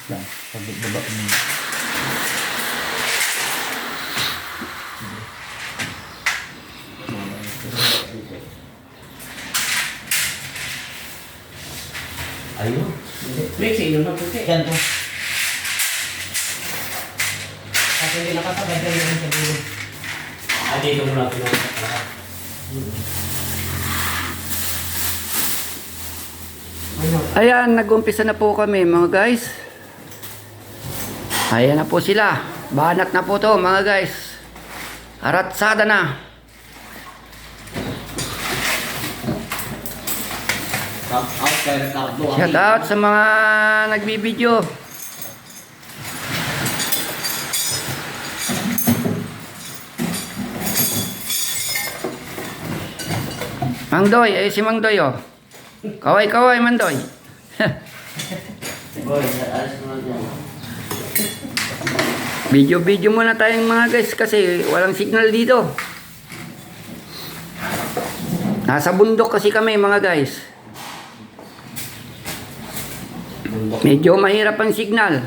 Lang, pagbaba mo. Ayun. Wait, sa inyo na puti. Yan po. Kasi hindi nakasabay tayo yung sa dulo. Dito mo natin ang lahat. Ayan, nag-umpisa na po kami mga guys. Ayan na po sila. Banat na po to mga guys. Haratsada na. Shout out sa mga nagbibideo. Mang Doy, si Mang Doy oh. Kaway, Mang Doy. Video muna tayong mga guys kasi walang signal dito. Nasa bundok kasi kami mga guys. Medyo mahirap ang signal.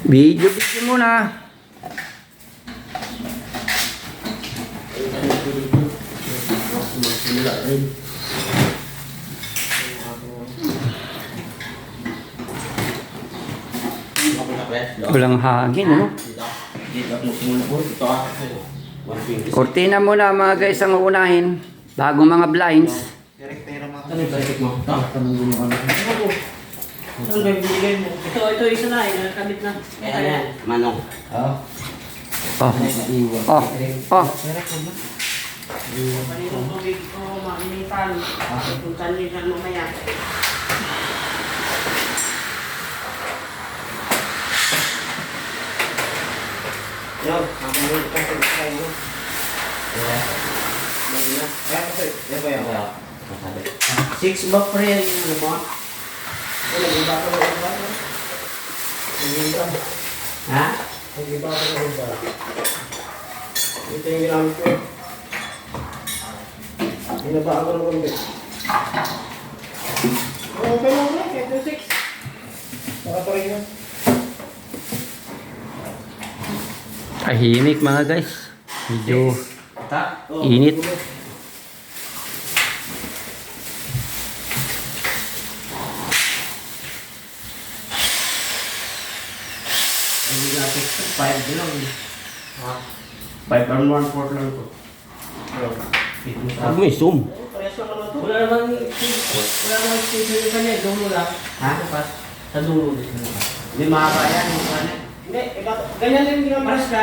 Video muna. Walang hangin, no? Kortina muna mga guys ang uunahin bago mga blinds. Ano yung balik mo? Ito isa na, nakakabit na. Ayan, manong. Oh. Paninong tubig ko, mainitan. Tutan niyo dyan mamaya. Yo, ako mo ito sa try mo. Yan ba yan? 6 ba pre yung ano mo? Wala, iba ko na iba. Ha? Iba ko na iba. Ito yung ginamit ko. Binabaan ko na konti. Okay lang na, kahit yung 6. Baka pa rin yun. Tahimik mga guys. Medyo init. Hindi natin 5 lang. 5 and 1/4 lang to. Huwag mo i-zoom. Wala namang station yung kanya. Dulo lang. Ha? Sa dulo. Hindi mahaba yan. Hindi. Ganyan din yung paras ka.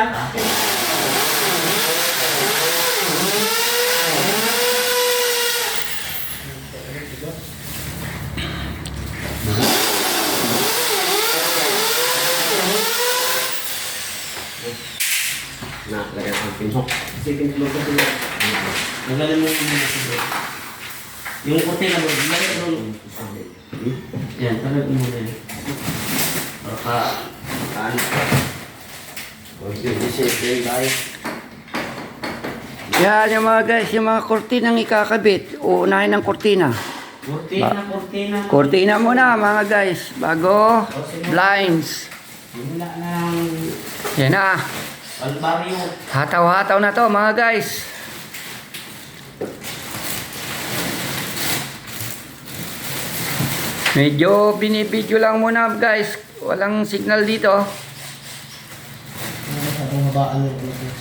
Nah, lagyan ang pinhok. Second floor kasi yan. Nagalan mo yung pinhok. Yung kurtina mo, lagyan mo. Yan, talagang mo na yun. Ano? Yan yung mga guys, yung mga kortinang ikakabit. Uunahin ng kortina. Kurtina. Kortina muna mga guys, bago blinds. Wala na lang. Yan na. Albaryo. Hataw-hataw na to mga guys. Medyo binibidyo lang muna guys. Walang signal dito.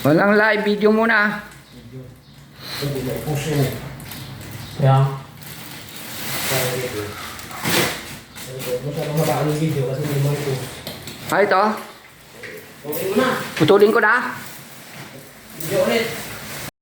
Walang live video muna. Kaya? Ah, ito. Okay mo na. Putulin ko na. Video ulit.